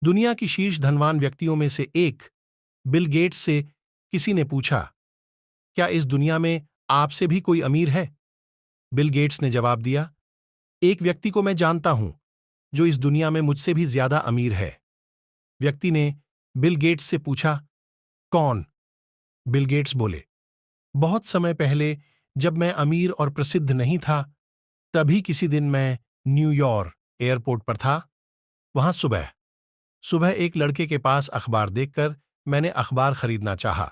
दुनिया की शीर्ष धनवान व्यक्तियों में से एक बिल गेट्स से किसी ने पूछा, क्या इस दुनिया में आपसे भी कोई अमीर है? बिल गेट्स ने जवाब दिया, एक व्यक्ति को मैं जानता हूं जो इस दुनिया में मुझसे भी ज्यादा अमीर है। व्यक्ति ने बिल गेट्स से पूछा, कौन? बिल गेट्स बोले, बहुत समय पहले जब मैं अमीर और प्रसिद्ध नहीं था, तभी किसी दिन मैं न्यूयॉर्क एयरपोर्ट पर था। वहां सुबह सुबह एक लड़के के पास अखबार देखकर मैंने अखबार खरीदना चाहा,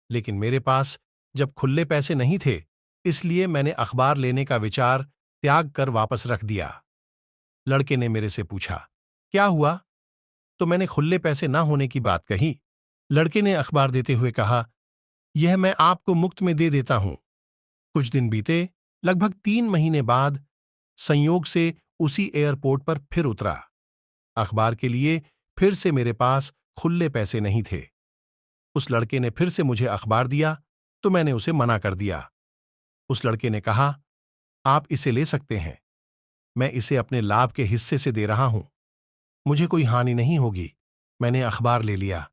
लेकिन मेरे पास जब खुले पैसे नहीं थे, इसलिए मैंने अखबार लेने का विचार त्याग कर वापस रख दिया। लड़के ने मेरे से पूछा, क्या हुआ? तो मैंने खुले पैसे ना होने की बात कही। लड़के ने अखबार देते हुए कहा, यह मैं आपको मुफ्त में दे देता हूं। कुछ दिन बीते, लगभग 3 महीने बाद संयोग से उसी एयरपोर्ट पर फिर उतरा। अखबार के लिए फिर से मेरे पास खुले पैसे नहीं थे। उस लड़के ने फिर से मुझे अखबार दिया तो मैंने उसे मना कर दिया। उस लड़के ने कहा, आप इसे ले सकते हैं, मैं इसे अपने लाभ के हिस्से से दे रहा हूं, मुझे कोई हानि नहीं होगी। मैंने अखबार ले लिया।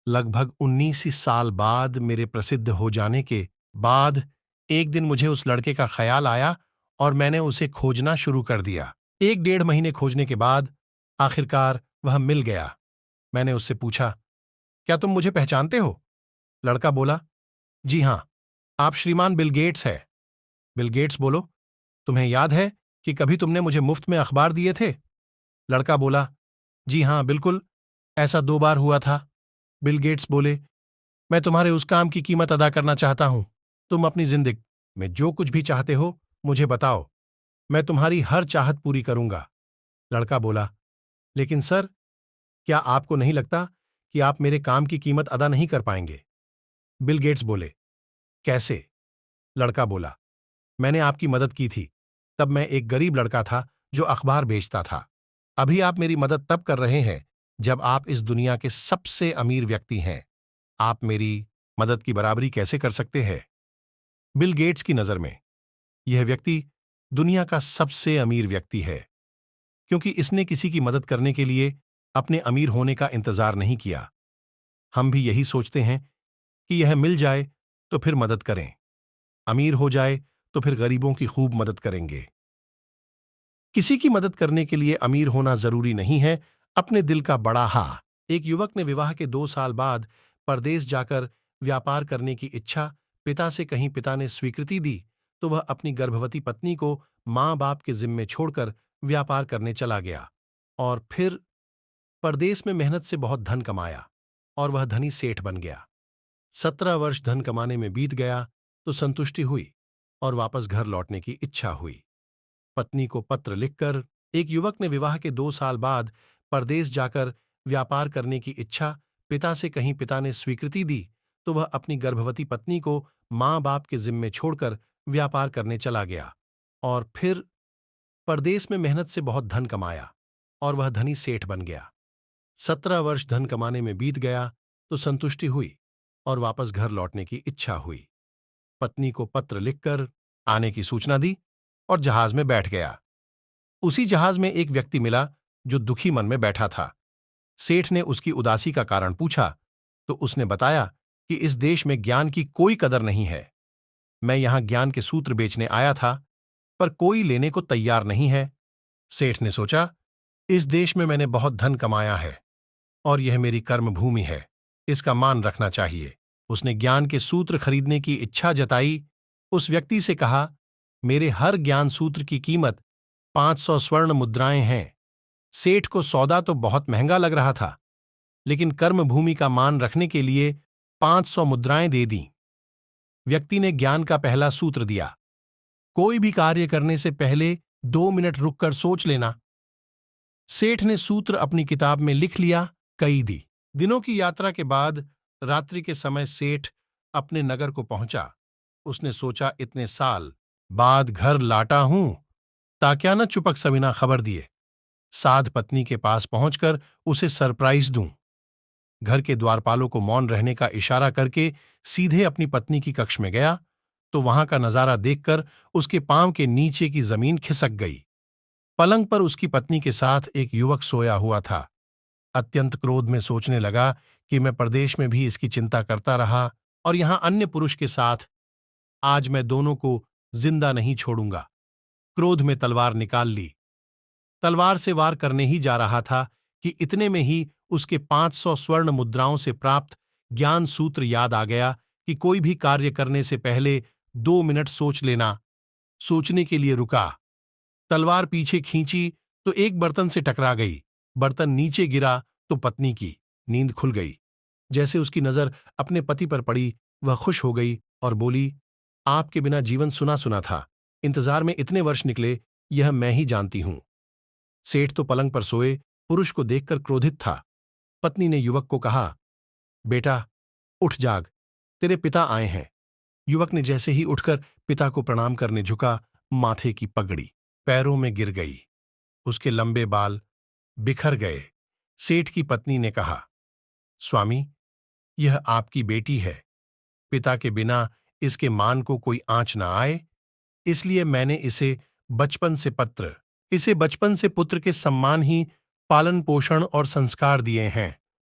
लगभग 19 साल बाद मेरे प्रसिद्ध हो जाने के बाद एक दिन मुझे उस लड़के का ख्याल आया और मैंने उसे खोजना शुरू कर दिया। 1 डेढ़ महीने खोजने के बाद आखिरकार वह मिल गया। मैंने उससे पूछा, क्या तुम मुझे पहचानते हो? लड़का बोला, जी हां, आप श्रीमान बिल गेट्स हैं। बिल गेट्स बोलो, तुम्हें याद है कि कभी तुमने मुझे मुफ्त में अखबार दिए थे? लड़का बोला, जी हां बिल्कुल, ऐसा 2 बार हुआ था। बिल गेट्स बोले, मैं तुम्हारे उस काम की कीमत अदा करना चाहता हूं। तुम अपनी जिंदगी में जो कुछ भी चाहते हो मुझे बताओ, मैं तुम्हारी हर चाहत पूरी करूंगा। लड़का बोला, लेकिन सर, क्या आपको नहीं लगता कि आप मेरे काम की कीमत अदा नहीं कर पाएंगे? बिल गेट्स बोले, कैसे? लड़का बोला, मैंने आपकी मदद की थी, तब मैं एक गरीब लड़का था जो अखबार बेचता था। अभी आप मेरी मदद तब कर रहे हैं जब आप इस दुनिया के सबसे अमीर व्यक्ति हैं। आप मेरी मदद की बराबरी कैसे कर सकते हैं? बिल गेट्स की नजर में यह व्यक्ति दुनिया का सबसे अमीर व्यक्ति है, क्योंकि इसने किसी की मदद करने के लिए अपने अमीर होने का इंतजार नहीं किया। हम भी यही सोचते हैं कि यह मिल जाए तो फिर मदद करें, अमीर हो जाए तो फिर गरीबों की खूब मदद करेंगे। किसी की मदद करने के लिए अमीर होना जरूरी नहीं है, अपने दिल का बड़ा हा। एक युवक ने विवाह के 2 साल बाद परदेश जाकर व्यापार करने की इच्छा पिता से कहीं पिता ने स्वीकृति दी तो वह अपनी गर्भवती पत्नी को मां बाप के जिम्मे छोड़कर व्यापार करने चला गया और फिर परदेश में मेहनत से बहुत धन कमाया और वह धनी सेठ बन गया। 17 वर्ष धन कमाने में बीत गया तो संतुष्टि हुई और वापस घर लौटने की इच्छा हुई। पत्नी को पत्र लिखकर एक युवक ने विवाह के 2 साल बाद परदेश जाकर व्यापार करने की इच्छा पिता से कहीं पिता ने स्वीकृति दी तो वह अपनी गर्भवती पत्नी को मां बाप के जिम्मे छोड़कर व्यापार करने चला गया और फिर परदेश में मेहनत से बहुत धन कमाया और वह धनी सेठ बन गया। 17 वर्ष धन कमाने में बीत गया तो संतुष्टि हुई और वापस घर लौटने की इच्छा हुई। पत्नी को पत्र लिखकर आने की सूचना दी और जहाज में बैठ गया। उसी जहाज में एक व्यक्ति मिला जो दुखी मन में बैठा था। सेठ ने उसकी उदासी का कारण पूछा तो उसने बताया कि इस देश में ज्ञान की कोई कदर नहीं है। मैं यहां ज्ञान के सूत्र बेचने आया था, पर कोई लेने को तैयार नहीं है। सेठ ने सोचा, इस देश में मैंने बहुत धन कमाया है और यह मेरी कर्म भूमि है, इसका मान रखना चाहिए। उसने ज्ञान के सूत्र खरीदने की इच्छा जताई। उस व्यक्ति से कहा, मेरे हर ज्ञान सूत्र की कीमत 500 स्वर्ण मुद्राएं हैं। सेठ को सौदा तो बहुत महंगा लग रहा था, लेकिन कर्म भूमि का मान रखने के लिए 500 मुद्राएं दे दी। व्यक्ति ने ज्ञान का पहला सूत्र दिया, कोई भी कार्य करने से पहले 2 मिनट रुककर सोच लेना। सेठ ने सूत्र अपनी किताब में लिख लिया, कई दी। दिनों की यात्रा के बाद रात्रि के समय सेठ अपने नगर को पहुंचा। उसने सोचा, इतने साल बाद घर लाटा हूं, ताक्या न चुपक सविना खबर दिए, साध पत्नी के पास पहुंचकर उसे सरप्राइज दूं। घर के द्वारपालों को मौन रहने का इशारा करके सीधे अपनी पत्नी की कक्ष में गया तो वहां का नजारा देखकर उसके पांव के नीचे की जमीन खिसक गई। पलंग पर उसकी पत्नी के साथ एक युवक सोया हुआ था। अत्यंत क्रोध में सोचने लगा कि मैं प्रदेश में भी इसकी चिंता करता रहा और यहां अन्य पुरुष के साथ, आज मैं दोनों को जिंदा नहीं छोड़ूंगा। क्रोध में तलवार निकाल ली। तलवार से वार करने ही जा रहा था कि इतने में ही उसके 500 स्वर्ण मुद्राओं से प्राप्त ज्ञान सूत्र याद आ गया कि कोई भी कार्य करने से पहले 2 मिनट सोच लेना। सोचने के लिए रुका, तलवार पीछे खींची तो एक बर्तन से टकरा गई। बर्तन नीचे गिरा तो पत्नी की नींद खुल गई। जैसे उसकी नजर अपने पति पर पड़ी, वह खुश हो गई और बोली, आपके बिना जीवन सुना सुना था। इंतजार में इतने वर्ष निकले, यह मैं ही जानती हूं। सेठ तो पलंग पर सोए पुरुष को देखकर क्रोधित था। पत्नी ने युवक को कहा, बेटा उठ जाग, तेरे पिता आए हैं। युवक ने जैसे ही उठकर पिता को प्रणाम करने झुका, माथे की पगड़ी पैरों में गिर गई। उसके लंबे बाल बिखर गए। सेठ की पत्नी ने कहा, स्वामी, यह आपकी बेटी है। पिता के बिना इसके मान को कोई आंच ना आए, इसलिए मैंने इसे बचपन से पुत्र के सम्मान ही पालन पोषण और संस्कार दिए हैं।